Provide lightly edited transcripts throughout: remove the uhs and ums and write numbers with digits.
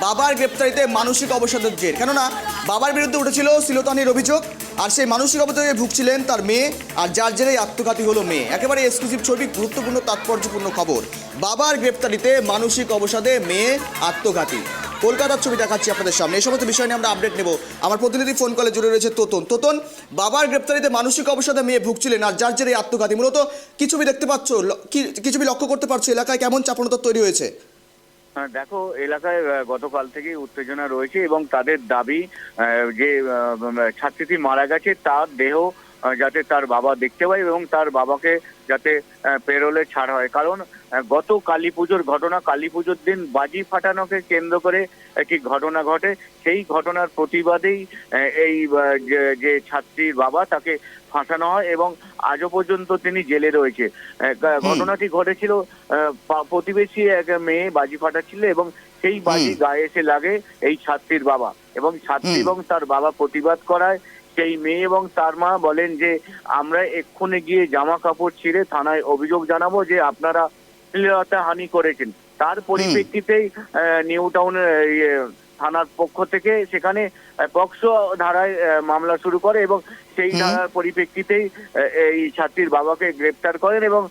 বাবার গ্রেপ্তারিতে মানসিক অবসাদের জের। কেননা বাবার বিরুদ্ধে উঠেছিল শ্লীলতাহানির অভিযোগ, আর সেই মানসিক অবসাদে ভুগছিলেন তার মেয়ে, আর যার জেরেই আত্মঘাতী হলো মেয়ে। একেবারে এক্সক্লুসিভ ছবি, গুরুত্বপূর্ণ তাৎপর্যপূর্ণ খবর। বাবার গ্রেপ্তারিতে মানসিক অবসাদে মেয়ে আত্মঘাতী। কলকাতার ছবি দেখাচ্ছি আপনাদের সামনে। এই সমস্ত বিষয় নিয়ে আমরা আপডেট নেব। আমার প্রতিনিধি ফোন কলে জুড়ে রয়েছে তোতন। বাবার গ্রেপ্তারিতে মানসিক অবসাদে মেয়ে ভুগছিলেন, আর যার জেরে আত্মঘাতী। মূলত কি ছবি দেখতে পাচ্ছ, কি ছবি লক্ষ্য করতে পারছো? এলাকায় কেমন চাপানোতর তৈরি হয়েছে? দেখো, এলাকায় গতকাল থেকেই উত্তেজনা রয়েছে এবং তাদের দাবি যে ছাত্রীটি মারা গেছে তার দেহ যাতে তার বাবা দেখতে পায় এবং তার বাবাকে যাতে পেরোলে ছাড় হয়। কারণ গত কালী পুজোর ঘটনা, কালী পুজোর দিন বাজি ফাটানোকে কেন্দ্র করে একটি ঘটনা ঘটে। সেই ঘটনার প্রতিবাদেই এই যে ছাত্রীর বাবা তাকে ফাঁসানো হয় এবং আজও পর্যন্ত তিনি জেলে রয়েছে। ঘটনাটি ঘটেছিল প্রতিবেশী এক মেয়ে বাজি ফাটাচ্ছিল এবং সেই বাজি গায়ে এসে লাগে এই ছাত্রীর বাবা, এবং ছাত্রী এবং তার বাবা প্রতিবাদ করায় সেই মেয়ে এবং তার মা বলেন যে আমরা এক্ষুনি গিয়ে জামা কাপড় ছিঁড়ে থানায় অভিযোগ জানাবো যে আপনারা শ্লীলতাহানি করেছেন। তার পরিপ্রেক্ষিতেই নিউ টাউন থানার পক্ষ থেকে সেখানে পক্সো ধারায় মামলা শুরু করে এবং সেই ধারার পরিপ্রেক্ষিতেই এই ছাত্রীর বাবাকে গ্রেপ্তার করেন এবং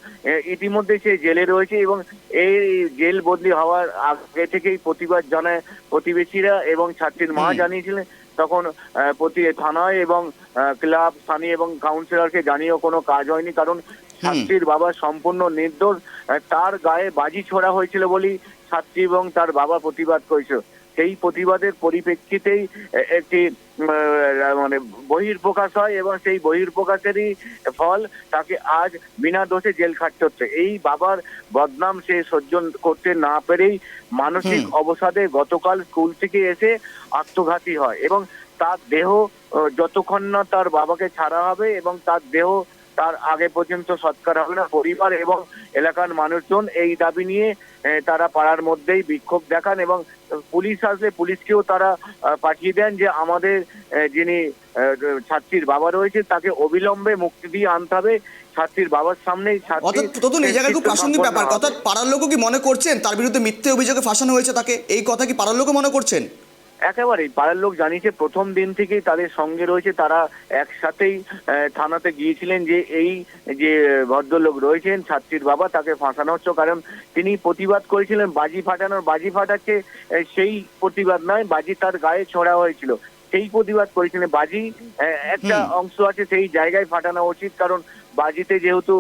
ইতিমধ্যে সে জেলে রয়েছে। এবং এই জেল বদলি হওয়ার আগে থেকেই প্রতিবাদ জানায় প্রতিবেশীরা এবং ছাত্রীর মা জানিয়েছিলেন। তখন থানায় এবং ক্লাব, স্থানীয় এবং কাউন্সিলরকে জানিয়েও কোনো কাজ হয়নি, কারণ ছাত্রীর বাবা সম্পূর্ণ নির্দোষ। তার গায়ে বাজি ছোড়া হয়েছিল বলেই ছাত্রী এবং তার বাবা প্রতিবাদ করেছিল। সেই প্রতিবাদের পরিপ্রেক্ষিতেই একটি মানে বহির্প্রকাশ হয় এবং সেই বহির্প্রকাশেরই ফল তাকে আজ বিনা দোষে জেল খাটতে হচ্ছে। এই বাবার বদনাম সে সহ্য করতে না পেরেই মানসিক অবসাদে গতকাল স্কুল থেকে এসে আত্মঘাতী হয় এবং তার দেহ যতক্ষণ না তার বাবাকে ছাড়া হবে এবং তার দেহ তার আগে পর্যন্ত সৎকার হবে না, পরিবার এবং এলাকার মানুষজন এই দাবি নিয়ে তারা পাড়ার মধ্যেই বিক্ষোভ দেখান এবং পুলিশ আসলে পুলিশকেও তারা পাঠিয়ে দেন যে আমাদের যিনি ছাত্রীর বাবা রয়েছে তাকে অবিলম্বে মুক্তি দিয়ে আনতে হবে। ছাত্রীর বাবার সামনেই এই জায়গায় খুব প্রাসঙ্গিক ব্যাপার। অর্থাৎ পাড়ার লোকও কি মনে করছেন তার বিরুদ্ধে মিথ্যে অভিযোগে ফাঁসানো হয়েছে তাকে? এই কথা কি পাড়ার লোকও মনে করছেন? একেবারেই পাড়ার লোক জানিয়েছে, প্রথম দিন থেকেই তাদের সঙ্গে রয়েছে, তারা একসাথেই থানাতে গিয়েছিলেন যে এই যে ভদ্রলোক রয়েছেন ছাত্রীর বাবা তাকে ফাঁসানো হচ্ছে, কারণ তিনি প্রতিবাদ করেছিলেন বাজি ফাটানোর। বাজি ফাটাচ্ছে সেই প্রতিবাদ নয়, বাজি তার গায়ে ছোড়া হয়েছিল সেই প্রতিবাদ করেছিলেন। বাজি একটা অংশ আছে সেই জায়গায় ফাটানো উচিত, কারণ বাজিতে যেহেতু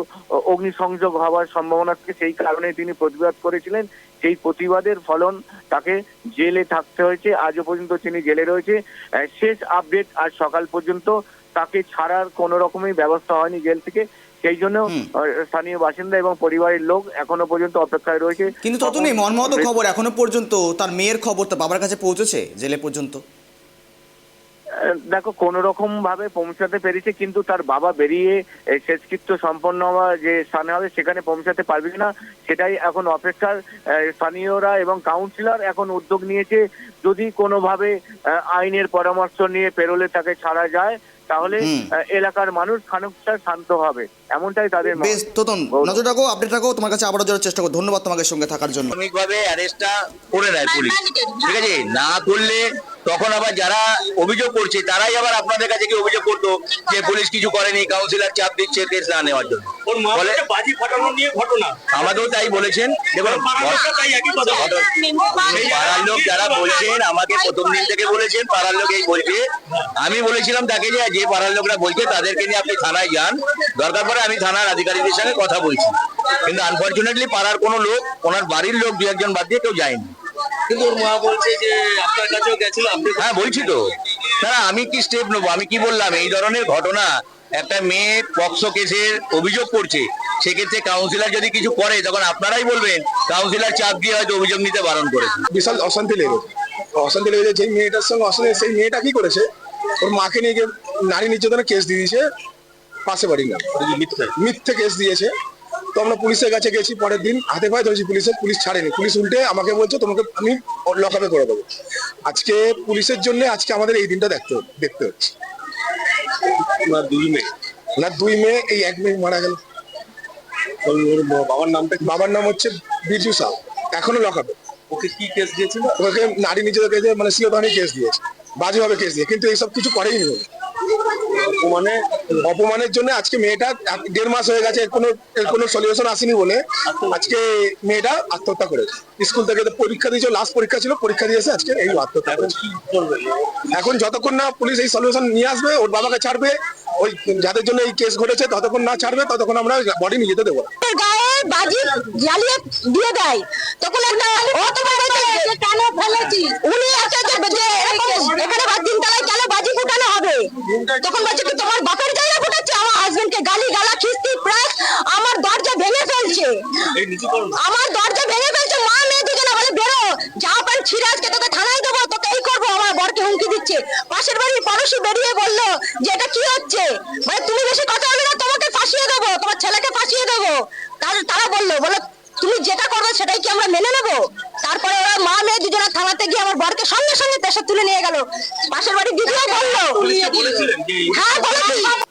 অগ্নিসংযোগ হওয়ার সম্ভাবনা থাকে, সেই কারণে তিনি প্রতিবাদ করেছিলেন। সেই প্রতিবাদের ফলন তাকে জেলে থাকতে হয়েছে। আজও পর্যন্ত তিনি জেলে রয়েছে। শেষ আপডেট আজ সকাল পর্যন্ত তাকে ছাড়ার কোনো রকমই ব্যবস্থা হয়নি জেল থেকে। সেই জন্য স্থানীয় বাসিন্দা এবং পরিবারের লোক এখনো পর্যন্ত অপেক্ষায় রয়েছে। কিন্তু ততই মর্মাহত খবর এখনো পর্যন্ত তার মেয়ের খবর তার বাবার কাছে পৌঁছেছে জেলে পর্যন্ত? দেখো, কোন রকম ভাবে পৌঁছাতে পেরেছে, কিন্তু তার বাবা বেরিয়ে শেষকৃত্য সম্পন্ন হওয়া যে স্থানে হবে সেখানে পৌঁছাতে পারবে না, সেটাই এখন অপেক্ষার। স্থানীয়রা এবং কাউন্সিলর এখন উদ্যোগ নিয়েছে যদি কোনোভাবে আইনের পরামর্শ নিয়ে পেরোলে তাকে ছাড়া যায় তাহলে এলাকার মানুষ খানিকটা শান্ত হবে, এমনটাই তাদের। বেশ তোতন, নজর রাখো, আপডেট রাখো, তোমার কাছে আবারও যাওয়ার চেষ্টা করো। ধন্যবাদ তোমাকে সঙ্গে থাকার জন্য। প্রাথমিকভাবে অ্যারেস্টটা করে দেয় পুলিশ, ঠিক আছে? না করলে তখন আবার যারা অভিযোগ করছে তারাই আবার আপনাদের কাছে কি অভিযোগ করতো যে পুলিশ কিছু করেনি, কাউন্সিলর চাপ দিচ্ছে কেস না নেওয়ার জন্য। বাজি ফাটানো নিয়ে ঘটনা আমাদেরও তাই বলেছেন। দেখুন, পাড়ার লোক যারা বলছেন আমাকে প্রথম দিন থেকে বলেছেন, পাড়ার লোক এই বলছে। আমি বলেছিলাম তাকে যে পাড়ার লোকরা বলছে তাদেরকে নিয়ে আপনি থানায় যান, দরকার পড়ে আমি থানার আধিকারিকদের সঙ্গে কথা বলছি। কিন্তু আনফর্চুনেটলি পাড়ার কোনো লোক, ওনার বাড়ির লোক দু একজন বাদ দিয়ে কেউ যায়নি। কিন্তু ওর মা বলছে যে আপনার কাছেও গেছিল। হ্যাঁ বলছি তো, না আমি কি স্টেপ নেবো? আমি কি বললাম এই ধরনের ঘটনা একটা মেয়ে পক্সো কেসের অভিযোগ করছে, সেক্ষেত্রে কাউন্সিলর যদি কিছু করে তখন আপনারাই বলবেন কাউন্সিলর চাপ দিয়ে হয়তো অভিযোগ নিতে বারণ করেছে। বিশাল অশান্তি লেগেছে যে মেয়েটার সঙ্গে অশান্তি। সেই মেয়েটা কি করেছে, ওর মাকে নিয়ে গিয়ে নারী নির্যাতনের কেস দিয়ে দিয়েছে পাশে বাড়ি না, মিথ্যে কেস দিয়েছে। তো আমরা পুলিশের কাছে গেছি, পরের দিন হাতে পায়ে ধরেছি পুলিশ ছাড়েনি। পুলিশ উল্টে আমাকে বলছে তোমাকে আমি লকআপে করে দেবো। আজকে পুলিশের জন্য আজকে আমাদের এই দিনটা দেখতে হচ্ছে। দুই মেয়ে, এই এক মেয়ে মারা গেল। বাবার নাম হচ্ছে বিরজু সাহ, এখনো লকআপে। ওকে কি কেস দিয়েছিল? ওকে নারী নির্যাতন মানে শ্লীলতাহানি কেস দিয়েছে, বাজেভাবে কেস দিয়ে, কিন্তু এইসব কিছু করেই নি ও। মানে অপমানের জন্য আজকে মেয়েটা 1.5 মাস হয়ে গেছে, এর কোনো সলিউশন আসেনি বলে আজকে মেয়েটা আত্মহত্যা করেছে। স্কুল থেকে তো পরীক্ষা দিয়েছে, লাস্ট পরীক্ষা ছিল, পরীক্ষা দিয়েছে আজকে এই আত্মহত্যা এখন করেছে। কি করবে? এখন যতক্ষণ না পুলিশ এই সলিউশন নিয়ে আসবে, ওর বাবাকে ছাড়বে, ওই যাদের জন্য এই কেস ঘটেছে ততক্ষণ না ছাড়বে ততক্ষণ আমরা বডি নিয়ে যেতে দেবো না। গায়ে বাজি জ্বালিয়ে দিয়ে দেয়, তখন একটা ও তোমার কেন ফেলেছি উনি আছে যে এখানে দিন তালায় কেন বাজি ফুটানো হবে, তখন বলছে কি তোমার বাপের জায়গা ফুটাচ্ছে, আমার হাজবেন্ডকে গালি গালা খিস্তি প্রায় আমার দরজা ভেঙে ফেলছে, এই নিচুকরণ আমার দরজা ভেঙে ফেলছে, মা মেয়ে দুজনে বলে বেরো, যা পান ছিঁড়ে আজকে তোকে থানায় দেবো, তোকে এই করবো, আমার বরকে হুমকি দিচ্ছে। পাশের বাড়ির পড়োশি বেরিয়ে বললো যে এটা কি হচ্ছে, মানে তুমি বেশি কথা বলে না, তোমাকে ফাঁসিয়ে দেবো, তোমার ছেলেকে ফাঁসিয়ে দেবো। তারা বললো তুমি যেটা করবে সেটাই কি আমরা মেনে নেবো? তারপরে ওরা মা মেয়ে দুজনে থানাতে গিয়ে আমার বরকে সঙ্গে সঙ্গে দেশে তুলে নিয়ে গেল। পাশের বাড়ির দিদিও বললো, পুলিশকে বলেছিলেন যে হ্যাঁ বলেছি।